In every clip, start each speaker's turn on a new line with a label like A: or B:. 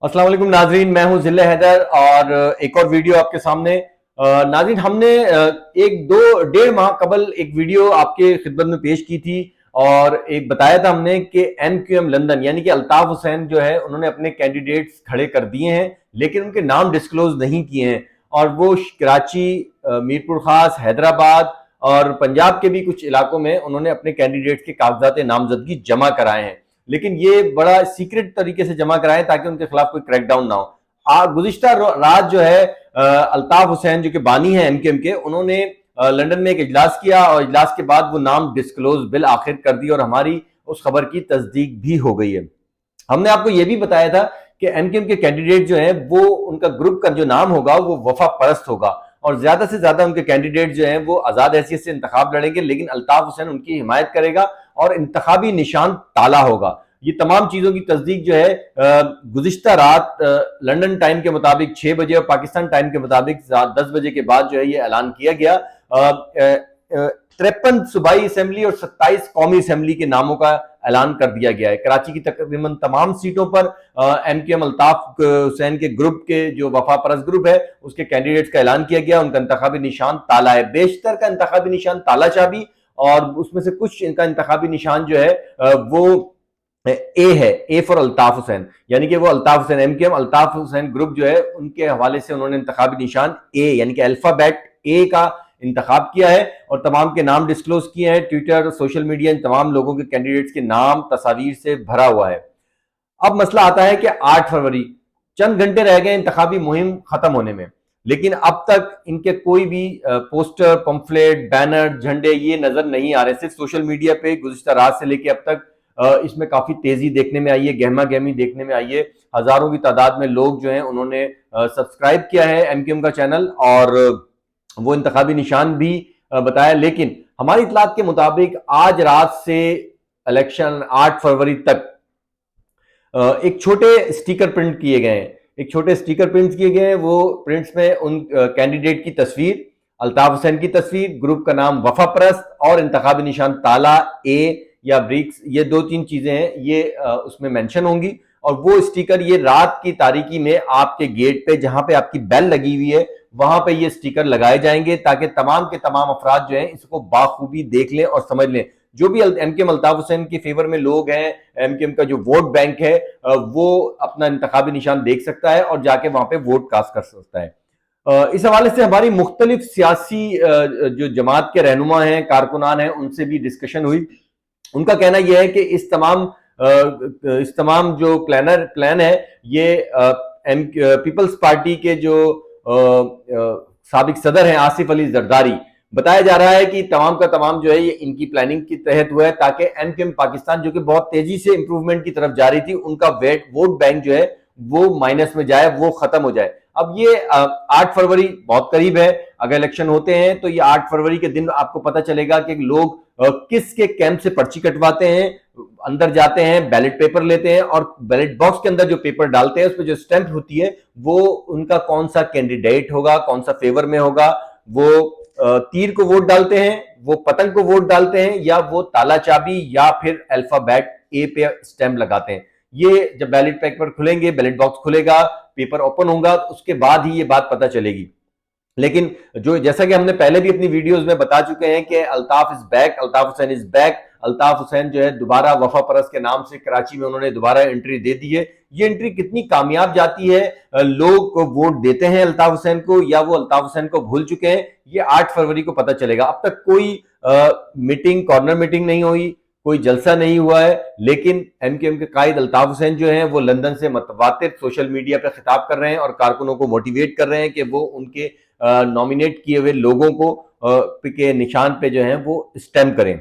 A: अस्सलाम वालेकुम नाजरीन, मैं हूं जिले हैदर और एक और वीडियो आपके सामने। नाजरीन, हमने एक दो डेढ़ माह कबल एक वीडियो आपके खिदमत में पेश की थी और एक बताया था हमने कि MQM लंदन यानी कि अल्ताफ हुसैन जो है उन्होंने अपने कैंडिडेट्स खड़े कर दिए हैं, लेकिन उनके नाम डिस्क्लोज नहीं किए हैं और वो कराची, मीरपुर खास, हैदराबाद और पंजाब के भी कुछ इलाकों में उन्होंने अपने कैंडिडेट्स के कागजात नामजदगी जमा कराए हैं, लेकिन ये बड़ा सीक्रेट तरीके से जमा कराएं ताकि उनके खिलाफ कोई क्रैकडाउन ना हो। गुज़िश्ता रात जो है अल्ताफ हुसैन जो कि बानी है MQM के, उन्होंने लंदन में एक इजलास किया और इजलास के बाद वो नाम डिस्क्लोज बिल आखिर कर दी और हमारी उस खबर की तस्दीक भी हो गई है। हमने आपको ये भी बताया था कि MQM के कैंडिडेट जो है वो उनका ग्रुप का जो नाम होगा वो वफा परस्त होगा और ज्यादा से ज्यादा उनके कैंडिडेट जो हैं वो आजाद हैसियत से इंतखाब लड़ेंगे, लेकिन अल्ताफ हुसैन उनकी हिमायत करेगा और इंतखाबी निशान ताला होगा। ये तमाम चीजों की तस्दीक जो है गुज़िश्ता रात लंदन टाइम के मुताबिक 6 बजे और पाकिस्तान टाइम के मुताबिक 10 बजे के बाद जो है ये ऐलान किया गया। 53 सूबाई असेंबली और 27 कौमी असेंबली के नामों का ऐलान कर दिया गया है। कराची की तकरीबन तमाम सीटों पर MQM अल्ताफ हुसैन के ग्रुप के जो वफा परस्त ग्रुप है उसके कैंडिडेट्स का ऐलान किया गया। उनका इंतखाबी निशान ताला है, बेशतर का इंतखाबी निशान ताला चाबी, और उसमें से कुछ इनका इंतखाबी निशान जो है वो ए है, ए फॉर अल्ताफ हुसैन, यानी कि वो अल्ताफ हुसैन MQM अल्ताफ हुसैन ग्रुप जो है उनके हवाले से उन्होंने इंतखाबी निशान ए यानी कि अल्फाबेट ए का इंतखाब किया है और तमाम के नाम डिस्क्लोज किए हैं। ट्विटर, सोशल मीडिया इन तमाम लोगों के कैंडिडेट्स के नाम तस्वीर से भरा हुआ है। अब मसला आता है कि 8 फरवरी, चंद घंटे रह गए इंतखाबी मुहिम खत्म होने में, लेकिन अब तक इनके कोई भी पोस्टर, पंफलेट, बैनर, झंडे ये नजर नहीं आ रहे। सिर्फ सोशल मीडिया पे गुज़िश्ता रात से लेके अब तक इसमें काफी तेजी देखने में आई है, गहमा गहमी देखने में आई है। हजारों की तादाद में लोग जो हैं उन्होंने सब्सक्राइब किया है MQM का चैनल और वो इंतखाबी निशान भी बताया, लेकिन हमारी इतलात के मुताबिक आज रात से इलेक्शन 8 फरवरी तक एक छोटे स्टिकर प्रिंट किए गए हैं। एक छोटे स्टिकर प्रिंट किए गए हैं, वो प्रिंट्स में उन कैंडिडेट की तस्वीर, अल्ताफ हुसैन की तस्वीर, ग्रुप का नाम वफा परस्त और इंतखाबी निशान ताला, ए या ब्रिक्स, ये 2-3 चीजें हैं, ये उसमें मेंशन होंगी। और वो स्टिकर ये रात की तारीकी में आपके गेट पे जहां पे आपकी बेल लगी हुई है वहां पे ये स्टिकर लगाए जाएंगे ताकि तमाम के तमाम अफराद जो हैं इसको बाखूबी देख लें और समझ लें। जो भी MQM अल्ताफ हुसैन के फेवर में लोग हैं, MQM का जो वोट बैंक है वो अपना इंतखाबी निशान देख सकता है और जाके वहां पे वोट कास्ट कर सकता है। इस हवाले से हमारी मुख्तलिफ सियासी जो जमात के रहनुमा हैं, कारकुनान हैं, उनसे भी डिस्कशन हुई। उनका कहना यह है कि इस तमाम जो प्लान है ये पीपल्स पार्टी के जो साबिक सदर हैं आसिफ अली जरदारी, बताया जा रहा है कि तमाम का तमाम जो है ये इनकी प्लानिंग के तहत हुआ है ताकि MQM पाकिस्तान जो कि बहुत तेजी से इंप्रूवमेंट की तरफ जा रही थी, उनका वोट बैंक जो है वो माइनस में जाए, वो खत्म हो जाए। अब ये 8 फरवरी बहुत करीब है, अगर इलेक्शन होते हैं तो ये 8 फरवरी के दिन आपको पता चलेगा कि लोग किसके कैंप से पर्ची कटवाते हैं, अंदर जाते हैं, बैलेट पेपर लेते हैं और बैलेट बॉक्स के अंदर जो पेपर डालते हैं उसमें जो स्टैंप होती है वो उनका कौन सा कैंडिडेट होगा, कौन सा फेवर में होगा, वो तीर को वोट डालते हैं, वो पतंग को वोट डालते हैं, या वो ताला चाबी या फिर अल्फाबेट ए पे स्टैंप लगाते हैं। ये जब बैलेट पेपर खुलेंगे, बैलेट बॉक्स खुलेगा, पेपर ओपन होगा, उसके बाद ही ये बात पता चलेगी। लेकिन जो जैसा कि हमने पहले भी अपनी वीडियोस में बता चुके हैं कि Altaf is back, Altaf Hussain is back. Altaf Hussain जो है दोबारा वफा परस्त के नाम से कराची में उन्होंने दोबारा एंट्री दे दी है। ये एंट्री कितनी कामयाब जाती है, लोग को वोट देते हैं अल्ताफ हुसैन को या वो अल्ताफ हुसैन को भूल चुके हैं, ये 8 फरवरी को पता चलेगा। अब तक कोई मीटिंग, कॉर्नर मीटिंग नहीं हुई, कोई जलसा नहीं हुआ है, लेकिन MQM के कायद अल्ताफ हुसैन जो हैं वो लंदन से मतवातिर सोशल मीडिया पर खिताब कर रहे हैं और कारकुनों को मोटिवेट कर रहे हैं कि वो उनके नॉमिनेट किए हुए लोगों को के निशान पे जो है वो स्टैम्प करें।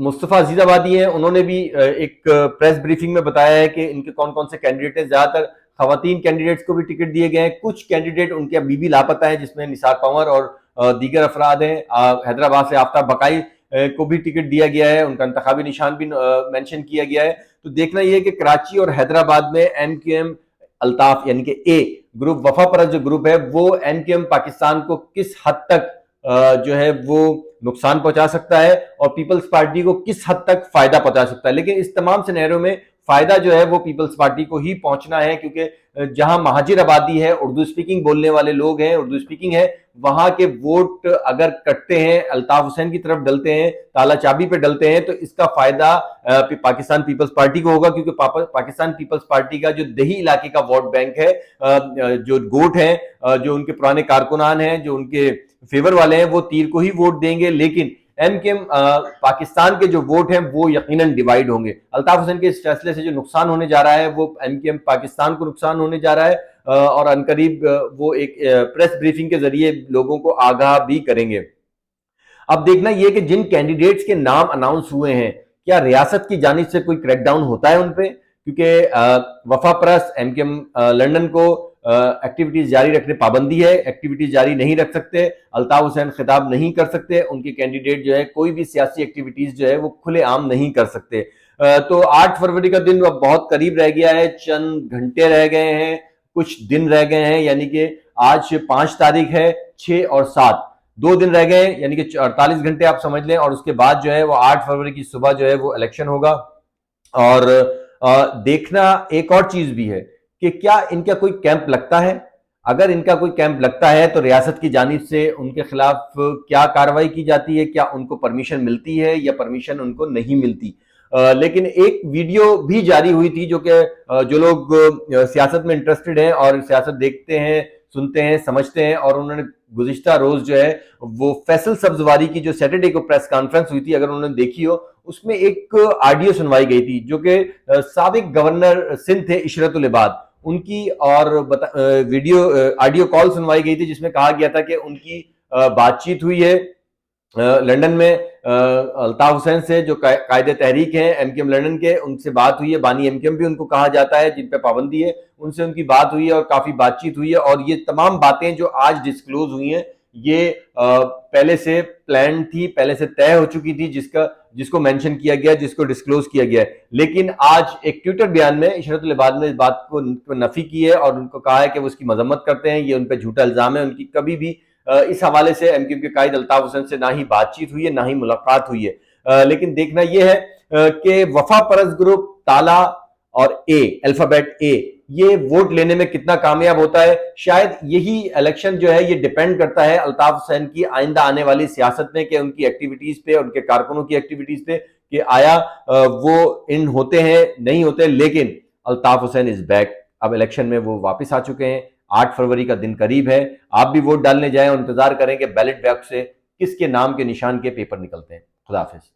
A: मुस्तफा अजीजाबादी हैं, उन्होंने भी एक प्रेस ब्रीफिंग में बताया है कि इनके कौन कौन से कैंडिडेट हैं। ज्यादातर खवातीन कैंडिडेट्स को भी टिकट दिए गए हैं, कुछ कैंडिडेट उनके अभी भी लापता है जिसमें निसार पंवर और दीगर अफराद हैं। हैदराबाद से आफ्ताब बकाई को भी टिकट दिया गया है, उनका इंतखाबी निशान भी मेंशन किया गया है। तो देखना यह है कि कराची और हैदराबाद में MQM अल्ताफ यानी कि ए ग्रुप, वफा परस्त जो ग्रुप है, वो MQM पाकिस्तान को किस हद तक जो है वो नुकसान पहुंचा सकता है और पीपल्स पार्टी को किस हद तक फायदा पहुंचा सकता है। लेकिन इस तमाम सिनेरियो में فائدہ جو ہے وہ پیپلز پارٹی کو ہی پہنچنا ہے، کیونکہ جہاں مہاجر آبادی ہے، اردو اسپیکنگ بولنے والے لوگ ہیں، اردو اسپیکنگ ہے، وہاں کے ووٹ اگر کٹتے ہیں، الطاف حسین کی طرف ڈلتے ہیں، تالا چابی پہ ڈلتے ہیں، تو اس کا فائدہ پاکستان پیپلز پارٹی کو ہوگا، کیونکہ پاکستان پیپلز پارٹی کا جو دیہی علاقے کا ووٹ بینک ہے، جو گوٹ ہیں، جو ان کے پرانے کارکنان ہیں، جو ان کے فیور والے ہیں، وہ تیر کو ہی ووٹ دیں گے، لیکن ایم کیو ایم پاکستان کے جو ووٹ ہیں وہ یقیناً ڈیوائیڈ ہوں گے۔ الطاف حسین کے اس فیصلے سے جو نقصان ہونے جا رہا ہے وہ ایم کیو ایم پاکستان کو نقصان ہونے جا رہا ہے، اور عنقریب وہ ایک پریس بریفنگ کے ذریعے لوگوں کو آگاہ بھی کریں گے۔ اب دیکھنا یہ کہ جن کینڈیڈیٹس کے نام اناؤنس ہوئے ہیں، کیا ریاست کی جانب سے کوئی کریک ڈاؤن ہوتا ہے ان پہ؟ کیونکہ وفا پرست ایم کیو ایم لندن کو ایکٹیویٹیز جاری رکھنے پابندی ہے، ایکٹیویٹیز جاری نہیں رکھ سکتے، الطاف حسین خطاب نہیں کر سکتے، ان کے کینڈیڈیٹ جو ہے کوئی بھی سیاسی ایکٹیویٹیز جو ہے وہ کھلے عام نہیں کر سکتے۔ تو 8 فروری کا دن اب بہت قریب رہ گیا ہے، چند گھنٹے رہ گئے ہیں، کچھ دن رہ گئے ہیں، یعنی کہ آج 5 تاریخ ہے، 6 اور 7 2 دن رہ گئے، یعنی کہ 48 گھنٹے آپ سمجھ لیں، اور اس کے بعد جو ہے وہ 8 فروری کی صبح جو ہے وہ الیکشن ہوگا۔ اور دیکھنا ایک اور چیز بھی ہے کہ کیا ان کا کوئی کیمپ لگتا ہے؟ اگر ان کا کوئی کیمپ لگتا ہے تو ریاست کی جانب سے ان کے خلاف کیا کارروائی کی جاتی ہے، کیا ان کو پرمیشن ملتی ہے یا پرمیشن ان کو نہیں ملتی؟ لیکن ایک ویڈیو بھی جاری ہوئی تھی جو کہ جو لوگ سیاست میں انٹرسٹڈ ہیں اور سیاست دیکھتے ہیں، سنتے ہیں، سمجھتے ہیں، اور انہوں نے گزشتہ روز جو ہے وہ فیصل سبزواری کی جو سیٹرڈے کو پریس کانفرنس ہوئی تھی، اگر انہوں نے دیکھی ہو، اس میں ایک آڈیو سنوائی گئی تھی جو کہ سابق گورنر سندھ تھے عشرت العباد، ان کی، اور ویڈیو آڈیو کال سنوائی گئی تھی جس میں کہا گیا تھا کہ ان کی بات چیت ہوئی ہے لندن میں الطاف حسین سے، جو قائد تحریک ہیں ایم کیو ایم لندن کے، ان سے بات ہوئی ہے، بانی ایم کیو ایم بھی ان کو کہا جاتا ہے جن پہ پابندی ہے، ان سے ان کی بات ہوئی ہے اور کافی بات چیت ہوئی ہے، اور یہ تمام باتیں جو آج ڈسکلوز ہوئی ہیں یہ پہلے سے پلان تھی، پہلے سے طے ہو چکی تھی، جس کو مینشن کیا گیا، جس کو ڈسکلوز کیا گیا ہے۔ لیکن آج ایک ٹویٹر بیان میں عشرت العباد نے اس بات کو نفی کی ہے اور ان کو کہا ہے کہ وہ اس کی مذمت کرتے ہیں، یہ ان پہ جھوٹا الزام ہے، ان کی کبھی بھی اس حوالے سے ایم کیو ایم کے قائد الطاف حسین سے نہ ہی بات چیت ہوئی ہے، نہ ہی ملاقات ہوئی ہے۔ لیکن دیکھنا یہ ہے کہ وفا پرست گروپ تالا اور اے، الفابیٹ اے، یہ ووٹ لینے میں کتنا کامیاب ہوتا ہے۔ شاید یہی الیکشن جو ہے یہ ڈیپینڈ کرتا ہے الطاف حسین کی آئندہ آنے والی سیاست میں، کہ ان کی ایکٹیویٹیز پہ، ان کے کارکنوں کی ایکٹیویٹیز پہ، کہ آیا وہ ان ہوتے ہیں نہیں ہوتے۔ لیکن الطاف حسین از بیک، اب الیکشن میں وہ واپس آ چکے ہیں، 8 فروری کا دن قریب ہے، آپ بھی ووٹ ڈالنے جائیں اور انتظار کریں کہ بیلٹ باکس سے کس کے نام کے نشان کے پیپر نکلتے ہیں۔ خدا حافظ۔